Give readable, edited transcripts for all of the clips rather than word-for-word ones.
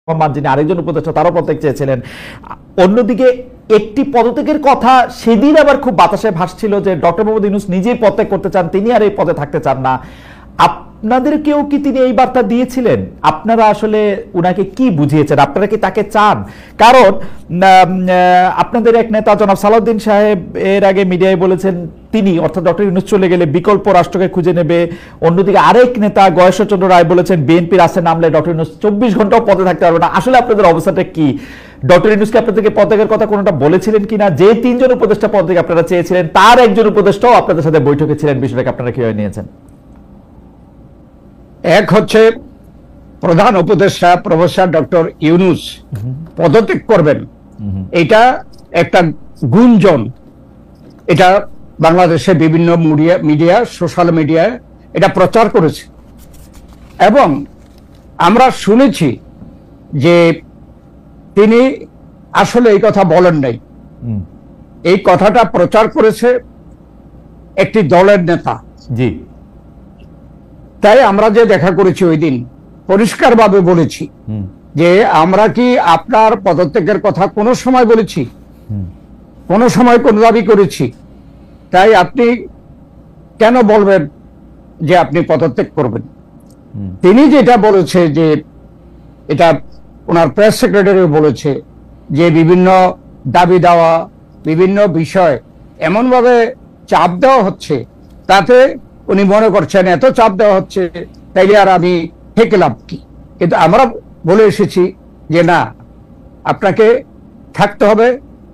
রহমান যিনি আরেকজন উপদেষ্টা তারও পদত্যাগ চেয়েছিলেন। অন্যদিকে একটি পদত্যাগের কথা সেদিন আবার খুব বাতাসে ভাসছিল যে ডক্টর মোহাম্মদ ইউনূস নিজেই পদত্যাগ করতে চান, তিনি আর এই পদে থাকতে চান না। আপনাদেরকেও কি তিনি এই বার্তা দিয়েছিলেন? আপনারা আসলে উনাকে কি বুঝিয়েছেন? আপনারা কি তাকে চান? কারণ আপনাদের এক নেতা জনাব সালাউদ্দিন সাহেব এর আগে মিডিয়ায় বলেছেন তিনি অর্থাৎ ডক্টর ইউনূস চলে গেলে বিকল্প রাষ্ট্রকে খুঁজে নেবে। অন্যদিকে আরেক নেতা গয়েশ্বরচন্দ্র রায় বলেছেন বিএনপির আসে নামলে ডক্টর ইউনূস 24 ঘন্টাও পদে থাকতে পারবে না। আসলে আপনাদের অবস্থাটা কি? ডক্টর ইউনূসকে আপনাদেরকে পদত্যাগের কথা কোনোটা বলেছিলেন কিনা? যে 3 জন উপদেষ্টা পদত্যাগ আপনারা চেয়েছিলেন তার একজন উপদেষ্টাও আপনাদের সাথে বৈঠকে ছিলেন, বিষয়টাকে আপনারা কিভাবে নিয়েছেন? এক হচ্ছে প্রধান উপদেষ্টা প্রফেসর ডক্টর ইউনূস পদত্যাগ করবেন, এটা একটা গুঞ্জন। এটা বাংলাদেশে বিভিন্ন মিডিয়া সোশ্যাল মিডিয়ায় এটা প্রচার করেছে এবং আমরা শুনেছি যে তিনি আসলে এই কথা বলেন নাই। এই কথাটা প্রচার করেছে একটি দলের নেতা। জি, তাই আমরা যে দেখা করেছি ওই দিন পরিষ্কারভাবে বলেছি যে আমরা কি আপনার পদত্যাগের কথা কোনো সময় বলেছি? কোনো সময় কোন দাবি করেছি? তাই আপনি কেন বলবেন যে আপনি পদত্যাগ করবেন? তিনি যেটা বলেছে যে এটা ওনার প্রেস সেক্রেটারি বলেছে যে বিভিন্ন দাবি দেওয়া বিভিন্ন বিষয় এমনভাবে চাপ দেওয়া হচ্ছে, তাতে উনি মনে করছেন এত চাপ দেওয়া হচ্ছে তাইলে আর আমি থেকে লাভ কি। কিন্তু আমরা বলে এসেছি যে না, আপনাকে থাকতে হবে।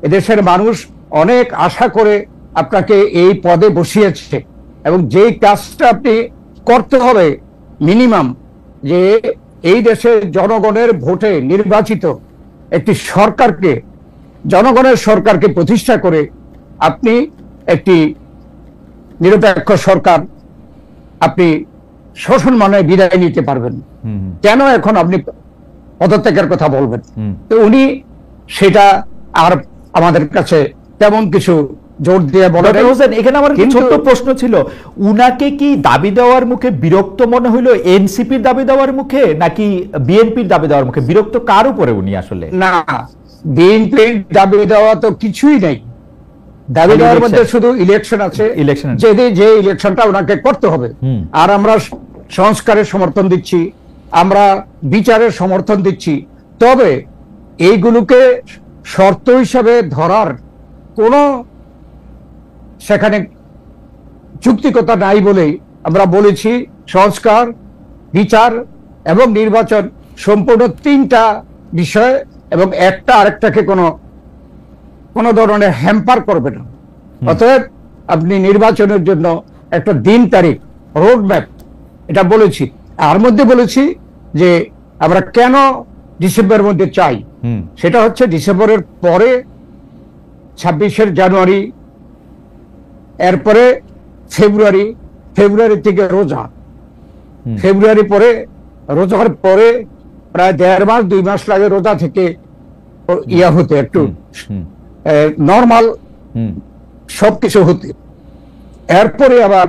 এদেশের মানুষ অনেক আশা করে আপনাকে এই পদে বসিয়েছে এবং যেই কাজটা আপনি করতে হবে মিনিমাম, যে এই দেশের জনগণের ভোটে নির্বাচিত একটি সরকারকে, জনগণের সরকারকে প্রতিষ্ঠা করে আপনি একটি নিরপেক্ষ সরকার আপনি সসম্মানে বিদায় নিতে পারবেন। কেন এখন আপনি পদত্যাগের কথা বলবেন? তো উনি সেটা আর আমাদের কাছে তেমন কিছু জোর দিয়ে বলেন। এখানে আমার ছোট্ট প্রশ্ন ছিল, উনাকে কি দাবি দেওয়ার মুখে বিরক্ত মনে হইলো এনসিপির দাবি দেওয়ার মুখে নাকি বিএনপির দাবি দেওয়ার মুখে? বিরক্ত কার উপরে উনি আসলে? না, বিএনপির দাবি দেওয়া তো কিছুই নাই। দাবি দেওয়ার মধ্যে শুধু ইলেকশন আছে, যে ইলেকশনটা ওনাকে করতে হবে। আর আমরা সংস্কারের সমর্থন দিচ্ছি, আমরা বিচারের সমর্থন দিচ্ছি। তবে এইগুলোকে শর্ত হিসাবে ধরার কোনো সেখানে যুক্তিকতা নাই বলেই আমরা বলেছি সংস্কার, বিচার এবং নির্বাচন সম্পূর্ণ 3টা বিষয় এবং একটা আরেকটাকে কোনো ধরনের হ্যাম্পার করবে না। অতএব আপনি নির্বাচনের জন্য একটা দিন তারিখ রোড ম্যাপ এটা বলেছি। আর মধ্যে বলেছি যে আমরা কেন ডিসেম্বরের মধ্যে চাই, সেটা হচ্ছে ডিসেম্বরের পরে 26শে জানুয়ারি, এরপরে ফেব্রুয়ারি থেকে রোজা, ফেব্রুয়ারি পরে রোজার পরে প্রায় 1.5 মাস 2 মাস লাগে রোজা থেকে ইয়া হতে, একটু নর্মাল সবকিছু হতে। এরপরে আবার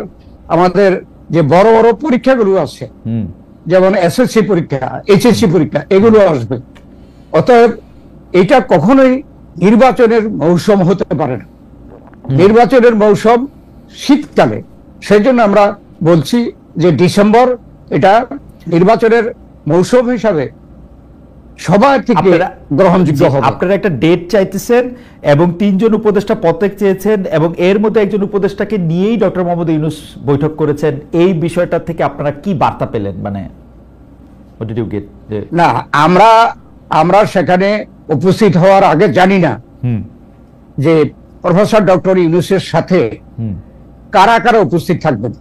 আমাদের যে বড় বড় পরীক্ষাগুলো আছে, যেমন এসএসসি পরীক্ষা, এইচএসসি পরীক্ষা, এগুলো আসবে। অতএব এটা কখনোই নির্বাচনের মৌসুম হতে পারে না। নির্বাচনের মৌসুম শীতকালে, সেই জন্য আমরা বলছি যে ডিসেম্বর এটা নির্বাচনের মৌসুম হিসাবে সবার থেকে গ্রহণযোগ্য হবে। আপনারা একটা ডেট চাইতেছেন এবং 3 জন উপদেষ্টা পদত্যাগ চেয়েছেন এবং এর মধ্যে একজন উপদেষ্টাকে নিয়েই ডক্টর মোহাম্মদ ইউনূস বৈঠক করেছেন। এই বিষয়টা থেকে আপনারা কি বার্তা পেলেন? মানে না, আমরা সেখানে উপস্থিত হওয়ার আগে জানি না যে প্রফেসর ডক্টর ইউনূসের সাথে কারা কারা উপস্থিত থাকবেন।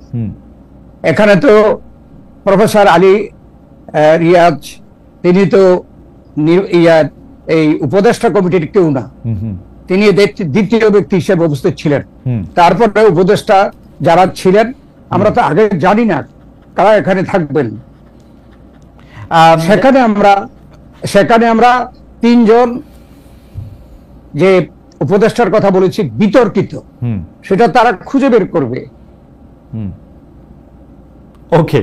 এখানে তো প্রফেসর আলী রিয়াজ, তিনি তো এই উপদেষ্টা কমিটির কেউ না, তিনি দ্বিতীয় ব্যক্তি হিসেবে উপস্থিত ছিলেন। তারপরে উপদেষ্টা যারা ছিলেন আমরা তো আগে জানি না কারা এখানে থাকবেন। সেখানে আমরা 3 জন যে উপদেষ্টার কথা বলেছি বিতর্কিত, সেটা তারা খুঁজে বের করবে। ওকে,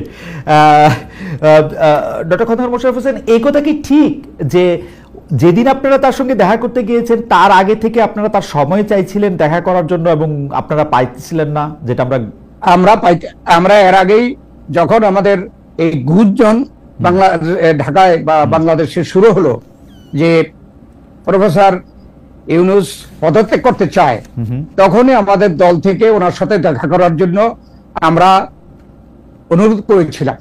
ডক্টর খন্দকার মোশাররফ হোসেন, এই কথা কি ঠিক যে যেদিন আপনারা তার সঙ্গে দেখা করতে গিয়েছেন তার আগে থেকে আপনারা তার সময় চাইছিলেন দেখা করার জন্য এবং আপনারা পাইছিলেন না, যেটা আমরা এর আগেই যখন আমাদের এই গুঞ্জন ঢাকায় বা বাংলাদেশে শুরু হলো যে প্রফেসর ইউনূস পদত্যাগ করতে চায়, তখনই আমাদের দল থেকে ওনার সাথে দেখা করার জন্য আমরা অনুরোধ করেছিলাম,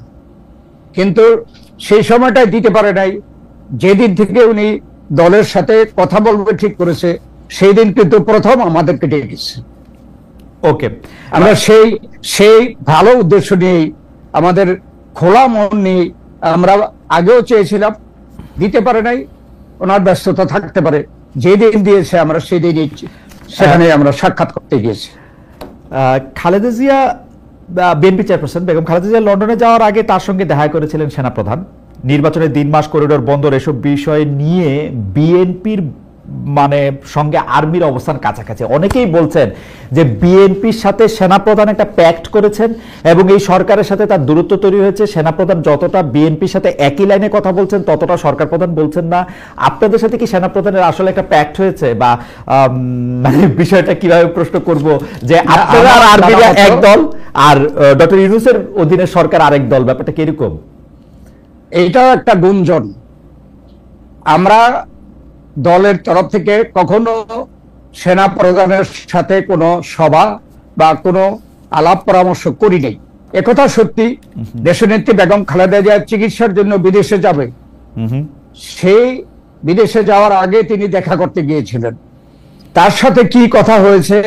কিন্তু সেই সময়টাই দিতে পারে নাই। যেদিন থেকে উনি দলের সাথে কথা বলবে ঠিক করেছে সেই দিন কিন্তু প্রথম আমাদেরকে ডেকেছে। ওকে, আমরা সেই ভালো উদ্দেশ্য নিয়ে, আমাদের খোলা মন নিয়ে আমরা আগেও চেয়েছিলাম, দিতে পারে নাই, ওনার ব্যস্ততা থাকতে পারে, যেদিন দিয়েছে আমরা সেই দিনই সেখানে আমরা সাক্ষাৎ করতে গিয়েছি। খালেদা জিয়া, বিএনপি চেয়ারপারসন বেগম খালেদা জিয়া লন্ডনে যাওয়ার আগে তার সঙ্গে দেখা করেছিলেন সেনাপ্রধান। নির্বাচনের দিন, মাস, করিডোর বন্দর এসব বিষয় নিয়ে বিএনপির সঙ্গে আর্মির অবস্থান কাছাকাছি। অনেকেই বলছেন যে বিএনপির সাথে সেনাপ্রধান একটা প্যাক্ট করেছেন এবং এই সরকারের সাথে তার দূরত্ব তৈরি হয়েছে। সেনাপ্রধান যতটা বিএনপির সাথে একই লাইনে কথা বলছেন ততটা সরকার প্রধান বলছেন না। আপনাদের সাথে কি সেনাপ্রধানের আসলে একটা প্যাক্ট হয়েছে, বা বিষয়টা কিভাবে প্রশ্ন করব যে আপনারা আর আর্মিরা এক দল আর ডক্টর ইউনূসের অধীনে সরকার আরেক দল, ব্যাপারটা কিরকম? এইটা একটা গুঞ্জন। আমরা দলের তরফ থেকে কখনো সেনা প্রধানের সাথে কোনো সভা বা কোনো আলাপ পরামর্শ করি নাই। একথা সত্যি। দেশনেত্রী বেগম খালেদা জিয়া চিকিৎসার জন্য বিদেশে যাবে, সেই বিদেশে যাওয়ার আগে তিনি দেখা করতে গিয়েছিলেন। তার সাথে কি কথা হয়েছে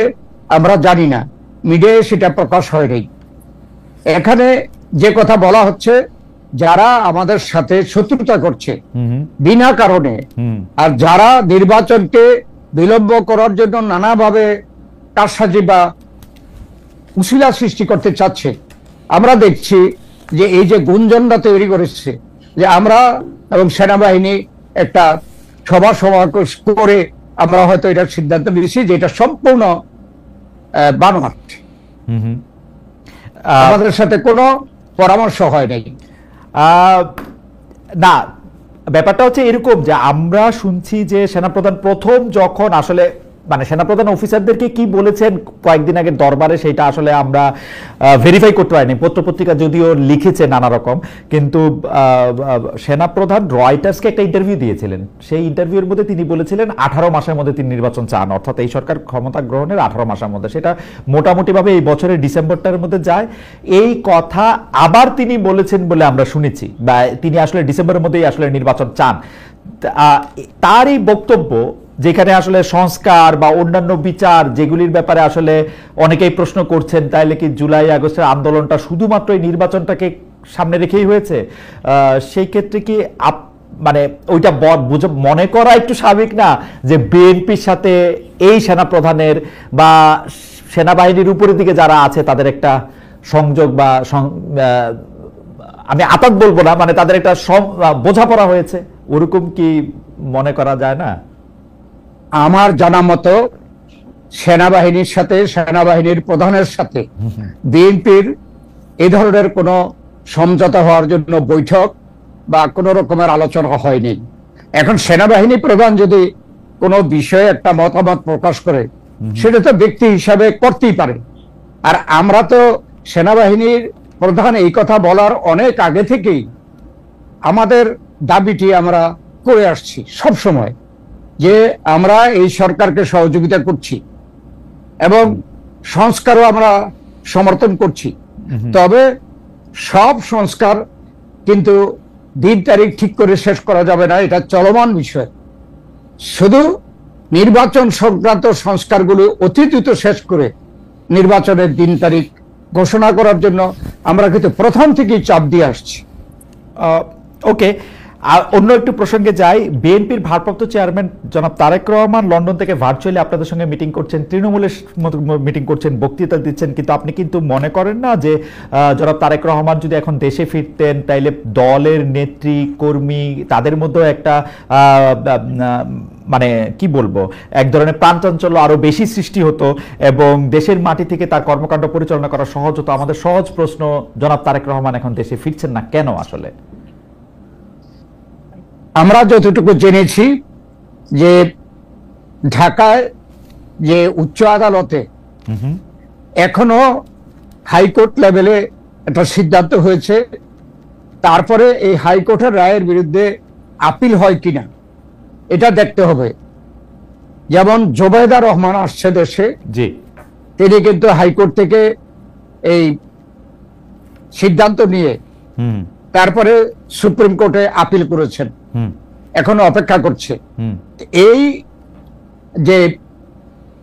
আমরা জানি না, মিডিয়ায় সেটা প্রকাশ হয়নি। এখানে যে কথা বলা হচ্ছে, যারা আমাদের সাথে শত্রুতা করছে বিনা কারণে, আর যারা নির্বাচনকে বিলম্ব করার জন্য নানাভাবে কারসাজি বা উশিলা সৃষ্টি করতে চাচ্ছে, আমরা দেখছি যে এই যে গুঞ্জনটা তৈরি করেছে যে আমরা এবং সেনাবাহিনী একটা সভা করে আমরা হয়তো এটার সিদ্ধান্ত নিয়েছি যে এটা সম্পূর্ণ বানোয়াট। আমাদের সাথে কোনো পরামর্শ হয় নাই। না, ব্যাপারটা হচ্ছে এরকম যে আমরা শুনছি যে সেনাপ্রধান প্রথম যখন আসলে সেনাপ্রধান অফিসারদেরকে কি বলেছেন কয়েকদিন আগে দরবারে, সেটা আসলে আমরা ভেরিফাই করতে পারিনি। পত্রপত্রিকা যদিও লিখেছে নানা রকম, কিন্তু সেনাপ্রধান রয়টার্সকে একটা ইন্টারভিউ দিয়েছিলেন। সেই ইন্টারভিউর মধ্যে তিনি বলেছিলেন 18 মাসের মধ্যে তিনি নির্বাচন চান, অর্থাৎ এই সরকার ক্ষমতা গ্রহণের 18 মাসের মধ্যে। সেটা মোটামুটিভাবে এই বছরের ডিসেম্বরটার মধ্যে যায়। এই কথা আবার তিনি বলেছেন বলে আমরা শুনেছি, বা তিনি আসলে ডিসেম্বরের মধ্যেই আসলে নির্বাচন চান। তার এই বক্তব্য, যেখানে আসলে সংস্কার বা অন্যান্য বিচার যেগুলির ব্যাপারে আসলে অনেকেই প্রশ্ন করছেন, তাইলে কি জুলাই আগস্টের আন্দোলনটা শুধুমাত্র এই নির্বাচনটাকে সামনে রেখেই হয়েছে? সেই ক্ষেত্রে কি ওইটা মনে করা একটু স্বাভাবিক না যে বিএনপির সাথে এই সেনাপ্রধানের বা সেনাবাহিনীর উপরের দিকে যারা আছে তাদের একটা সংযোগ বা আমি আপাত বলবো না, তাদের একটা বোঝাপড়া হয়েছে, ওরকম কি মনে করা যায় না? আমার জানা মতো সেনাবাহিনীর সাথে, সেনাবাহিনীর প্রধানের সাথে বিএনপির এই ধরনের কোনো সমঝোতা হওয়ার জন্য বৈঠক বা কোনো রকমের আলোচনা হয়নি। এখন সেনাবাহিনী প্রধান যদি কোনো বিষয়ে একটা মতামত প্রকাশ করে, সেটা তো ব্যক্তি হিসাবে করতেই পারে। আর আমরা তো সেনাবাহিনীর প্রধান এই কথা বলার অনেক আগে থেকেই আমাদের দাবিটি আমরা করে আসছি সব সময়, যে আমরা এই সরকারকে সহযোগিতা করছি এবং সংস্কারও আমরা সমর্থন করছি। তবে সব সংস্কার কিন্তু দিন তারিখ ঠিক করে শেষ করা যাবে না, এটা চলমান বিষয়। শুধু নির্বাচন সংক্রান্ত সংস্কারগুলো অতি দ্রুত শেষ করে নির্বাচনের দিন তারিখ ঘোষণা করার জন্য আমরা কিন্তু প্রথম থেকেই চাপ দিয়ে আসছি। ওকে, অন্য একটু প্রসঙ্গে যাই। বিএনপির ভারপ্রাপ্ত চেয়ারম্যান জনাব তারেক রহমান লন্ডন থেকে ভার্চুয়ালি আপনাদের সঙ্গে মিটিং করছেন, তৃণমূলের মিটিং করছেন, বক্তৃতা দিচ্ছেন, কিন্তু আপনি কিন্তু মনে করেন না যে জনাব তারেক রহমান যদি এখন দেশে ফিরতেন তাইলে দলের নেত্রী কর্মী তাদের মধ্যেও একটা মানে কি বলবো, এক ধরনের প্রাণচাঞ্চল্য আরো বেশি সৃষ্টি হতো এবং দেশের মাটি থেকে তার কর্মকাণ্ড পরিচালনা করা সহজ হতো। আমাদের সহজ প্রশ্ন, জনাব তারেক রহমান এখন দেশে ফিরছেন না কেন? আসলে আমরা যতটুকু জেনেছি যে ঢাকায় যে উচ্চ আদালতে এখনো হাইকোর্ট লেভেলে একটা সিদ্ধান্ত হয়েছে, তারপরে এই হাইকোর্টের রায়ের বিরুদ্ধে আপিল হয় কিনা এটা দেখতে হবে। যেমন জোবায়দা রহমান আসছে দেশে, জি, তিনি কিন্তু হাইকোর্ট থেকে এই সিদ্ধান্ত নিয়ে তারপরে সুপ্রিম কোর্টে আপিল করেছেন, এখনো অপেক্ষা করছে। এই যে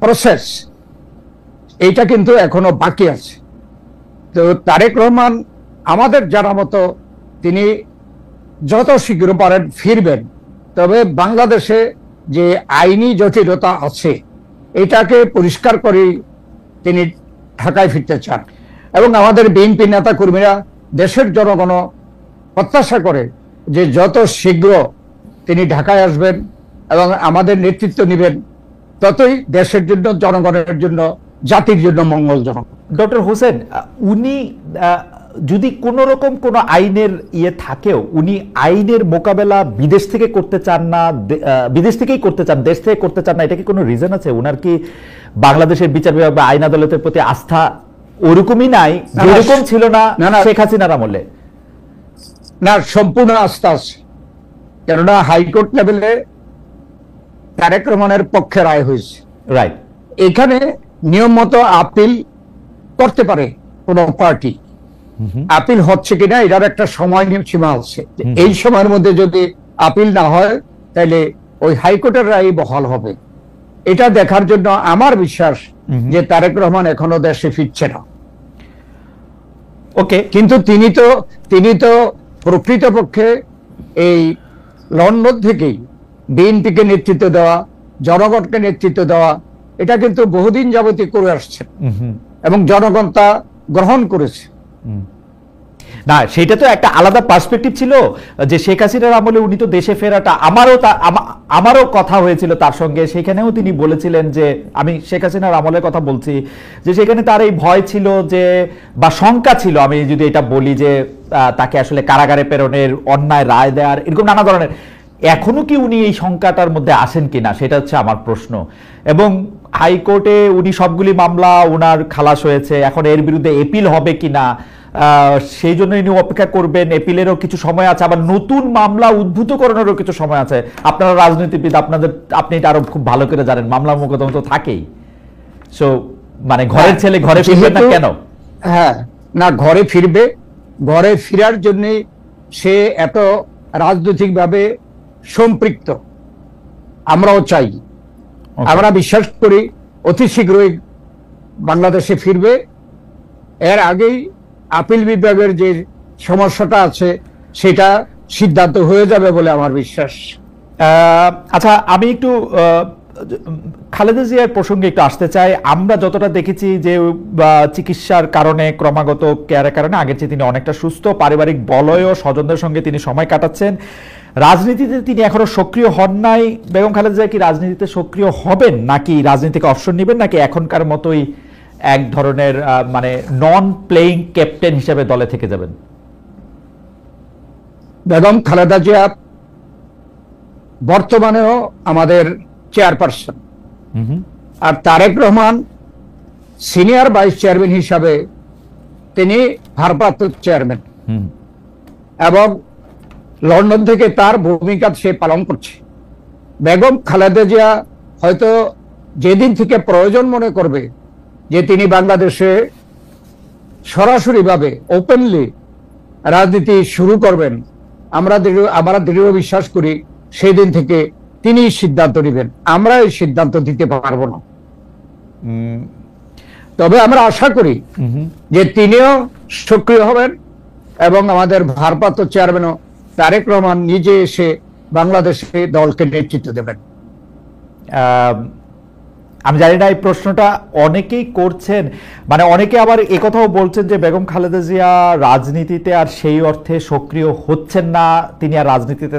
প্রসেস, এইটা কিন্তু এখনো বাকি আছে। তো তারেক রহমান আমাদের জানা মতো তিনি যত শীঘ্র পারেন ফিরবেন, তবে বাংলাদেশে যে আইনি জটিলতা আছে এটাকে পরিষ্কার করে তিনি ঢাকায় ফিরতে চান। এবং আমাদের বিএনপি নেতা কর্মীরা, দেশের জনগণ প্রত্যাশা করে যে যত শীঘ্র তিনি ঢাকায় আসবেন এবং আমাদের নেতৃত্ব নেবেন, ততই দেশের জন্য, জনগণের জন্য, জাতির জন্য মঙ্গলজনক। ডক্টর হোসেন, উনি যদি কোনো রকম কোনো আইনের থাকেও উনি আইনের মোকাবেলা বিদেশ থেকে করতে চান না, বিদেশ থেকেই করতে চান, দেশ থেকে করতে চান না, এটা কি কোনো রিজন আছে? উনার কি বাংলাদেশের বিচার বিভাগ বা আইন আদালতের প্রতি আস্থা ওরকমই নাই যেরকম ছিল না শেখ হাসিনার আমলে? না, সম্পূর্ণ আস্থা আছে। কেননা হাইকোর্ট লেভেলে তারেক রহমানের পক্ষে রায় হয়েছে, রাইট। এখানে নিয়ম মতো আপিল করতে পারে কোন পার্টি। আপিল হচ্ছে কিনা এটার একটা সময় সীমা আছে, এই সময়ের মধ্যে যদি আপিল না হয় তাহলে ওই হাইকোর্টের রায় বহাল হবে। এটা দেখার জন্য আমার বিশ্বাস যে তারেক রহমান এখনো দেশে ফিরছে না। ওকে, কিন্তু তিনি তো প্রকৃতপক্ষে এই লন্ডন থেকেই বিএনপিকে নেতৃত্ব দেওয়া, জনগণকে নেতৃত্ব দেওয়া, এটা কিন্তু বহুদিন যাবতীয় করে আসছে এবং জনগণ তা গ্রহণ করেছে। না, সেটা তো একটা আলাদা পার্সপেক্টিভ ছিল যে শেখ হাসিনার আমলে উনি তো দেশে ফেরাটা, আমারও কথা হয়েছিল তার সঙ্গে, সেখানেও তিনি বলেছিলেন যে, আমি শেখ হাসিনার আমলের কথা বলছি, যে সেখানে তার এই ভয় ছিল যে, বা শঙ্কা ছিল, আমি যদি এটা বলি যে তাকে আসলে কারাগারে প্রেরণের, অন্যায় রায় দেওয়ার, এরকম নানা ধরনের। এখনো কি উনি এই শঙ্কাটার মধ্যে আসেন কিনা সেটা হচ্ছে আমার প্রশ্ন। এবং হাইকোর্টে উনি সবগুলি মামলা উনার খালাস হয়েছে, এখন এর বিরুদ্ধে এপিল হবে কিনা সেই জন্য ইনি অপেক্ষা করবেন। এপিলেরও কিছু সময় আছে, আবার নতুন মামলা উদ্ভূত করানোরও কিছু সময় আছে। আপনারা রাজনীতিবিদ, আপনি এটা আরো খুব ভালো করে জানেন, মামলা মোকদ্দমা তো থাকেই। সো মানে ঘরের ছেলে ঘরে ফিরবে না কেন? হ্যাঁ, না, ঘরে ফিরবে। ঘরে ফেরার জন্য সে এত রাজনৈতিকভাবে সম্পৃক্ত, আমরাও চাই। আমরা বিশ্বাস করি অতি শীঘ্রই বাংলাদেশে ফিরবে। এর আগেই আপিল বিভাগের যে সমস্যাটা আছে সেটা সিদ্ধান্ত হয়ে যাবে বলে আমার বিশ্বাস। আচ্ছা, আমি একটু খালেদা জিয়ার প্রসঙ্গে একটু আসতে চাই। আমরা যতটা দেখেছি যে চিকিৎসার কারণে, ক্রমাগত কেয়ারের কারণে আগের চেয়ে তিনি অনেকটা সুস্থ, পারিবারিক বলয়ও, স্বজনদের সঙ্গে তিনি সময় কাটাচ্ছেন। রাজনীতিতে তিনি এখনো সক্রিয় হন নাই। বেগম খালেদা জিয়া কি রাজনীতিতে সক্রিয় হবেন, নাকি রাজনীতি থেকে অবসর নেবেন, নাকি এখনকার মতোই এক ধরনের মানে নন প্লেইং ক্যাপ্টেন হিসেবে দলে থেকে যাবেন? বেগম খালেদা জিয়া বর্তমানেও আমাদের চেয়ারপারসন, আর Tarique Rahman senior vice chairman হিসাবে তিনি ভারপ্রাপ্ত চেয়ারম্যান, এবং লন্ডন থেকে তার ভূমিকা সে পালন করছে। বেগম খালেদা জিয়া হয়তো যেদিন থেকে প্রয়োজন মনে করবে যে তিনি বাংলাদেশে সরাসরিভাবে ওপেনলি রাজনীতি শুরু করবেন, আমরা দৃঢ় বিশ্বাস করি সেই দিন থেকে তিনি সিদ্ধান্ত নেবেন। আমরা এই সিদ্ধান্ত দিতে পারবো না, তবে আমরা আশা করি যে তিনিও সক্রিয় হবেন এবং আমাদের ভারপ্রাপ্ত চেয়ারম্যানও তারেক রহমান নিজে এসে বাংলাদেশে দলকে নেতৃত্ব দেবেন। আমি জানি না এই প্রশ্নটা অনেকেই করছেন, মানে অনেকে আবার একথাও বলছেন যে বেগম খালেদা জিয়া রাজনীতিতে আর সেই অর্থে সক্রিয় হচ্ছেন না, তিনি আর রাজনীতিতে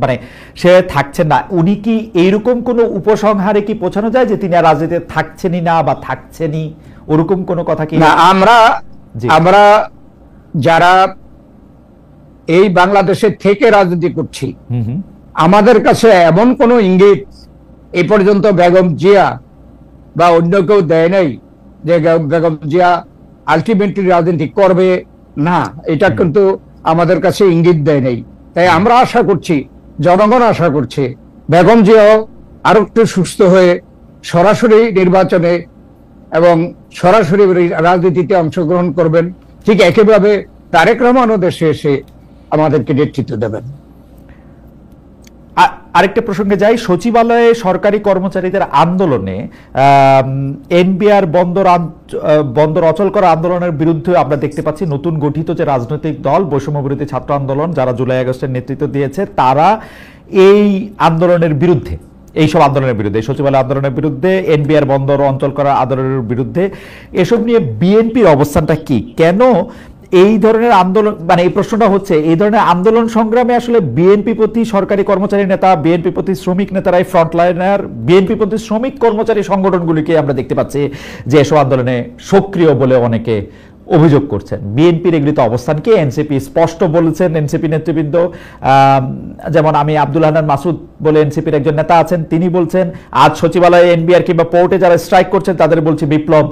মানে সে থাকছেন না। উনি কি এইরকম কোনো উপসংহারে কি পৌঁছানো যায় যে তিনি আর রাজনীতিতে থাকছেনই না বা থাকছেনই, ওরকম কোনো কথা কি? না, আমরা যারা এই বাংলাদেশে থেকে রাজনীতি করছি, আমাদের কাছে এমন কোন ইঙ্গিত এ পর্যন্ত বেগম জিয়া বা অন্য কেউ দেয় নাই যে বেগম জিয়া আলটিমেটলি রাজনীতি করবে না, এটা কিন্তু আমাদের কাছে ইঙ্গিত দেয় নাই। তাই আমরা আশা করছি, জনগণ আশা করছে, বেগম জিয়াও আরো একটু সুস্থ হয়ে সরাসরি নির্বাচনে এবং সরাসরি রাজনীতিতে অংশগ্রহণ করবেন। ঠিক একইভাবে তারেক রহমানও দেশে এসে আমাদেরকে নেতৃত্ব দেবেন। আরেকটা প্রসঙ্গে যাই, সচিবালয়ে সরকারি কর্মচারীদের আন্দোলনে এনবিআর বন্দর অচল করা আন্দোলনের বিরুদ্ধে আমরা দেখতে পাচ্ছি নতুন গঠিত যে রাজনৈতিক দল বৈষম্য বিরোধী ছাত্র আন্দোলন, যারা জুলাই আগস্টের নেতৃত্ব দিয়েছে, তারা এই আন্দোলনের বিরুদ্ধে, এইসব আন্দোলনের বিরুদ্ধে, সচিবালয় আন্দোলনের বিরুদ্ধে, এনবিআর বন্দর অঞ্চল করা আন্দোলনের বিরুদ্ধে। এসব নিয়ে বিএনপির অবস্থানটা কি? কেন এই ধরনের আন্দোলন, মানে এই প্রশ্নটা হচ্ছে, এই ধরনের আন্দোলন সংগ্রামে আসলে বিএনপি প্রতি সরকারি কর্মচারী নেতা, বিএনপি প্রতি শ্রমিক নেতারাই ফ্রন্টলাইনার, বিএনপি প্রতি শ্রমিক কর্মচারী সংগঠনগুলিকে আমরা দেখতে পাচ্ছি যে এসব আন্দোলনে সক্রিয় বলে অনেকে অভিযোগ করছেন। বিএনপির এগুলিতে অবস্থান কি? এনসিপি স্পষ্ট বলেছেন, এনসিপি নেতৃবৃন্দ, যেমন আমি আব্দুল হান্নান মাসুদ বলে এনসিপির একজন নেতা আছেন, তিনি বলছেন আজ সচিবালয়ে এনবিআর কিংবা পোর্টে যারা স্ট্রাইক করছেন তাদের বলছে বিপ্লব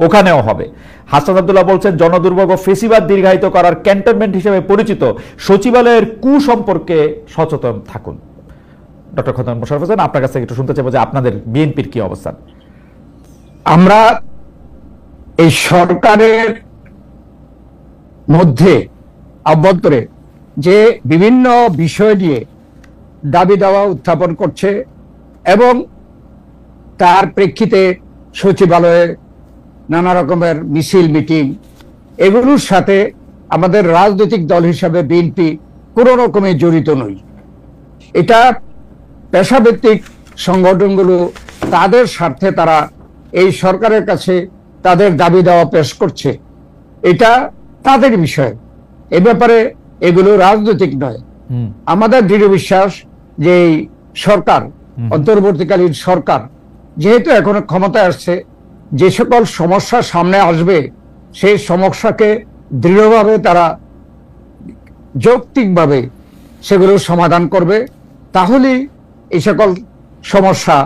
ওখানেও হবে। হাসান আব্দুল্লাহ বলছেন জনদুর্ভোগ ও ফেসিবাদ দীর্ঘায়িত করার ক্যান্টনমেন্ট হিসেবে পরিচিত সচিবালয়ের কুসম্পর্কে সচেতন থাকুন। ডক্টর খন্দকার মোশাররফ হোসেন, আপনার কাছ থেকে একটু শুনতে চাইবো যে আপনাদের বিএনপির কি অবস্থান? আমরা এই সরকারের মধ্যে অভ্যন্তরে যে বিভিন্ন বিষয় নিয়ে দাবি দাওয়া উত্থাপন করছে এবং তার প্রেক্ষিতে সচিবালয়ে নানা রকমের মিছিল মিটিং, এগুলোর সাথে আমাদের রাজনৈতিক দল হিসাবে বিএনপি কোনো রকমে জড়িত নই। এটা পেশাভিত্তিক সংগঠনগুলো তাদের স্বার্থে তারা এই সরকারের কাছে তাদের দাবি দেওয়া পেশ করছে, এটা তাদের বিষয়। এ ব্যাপারে এগুলো রাজনৈতিক নয়। আমাদের দৃঢ় বিশ্বাস যে এই সরকার, অন্তর্বর্তীকালীন সরকার যেহেতু এখনো ক্ষমতায় আসছে, যে সকল সমস্যা সামনে আসবে সেই সমস্যাকে দৃঢ়ভাবে তারা যৌক্তিকভাবে সেগুলো সমাধান করবে, তাহলেই এই সকল সমস্যা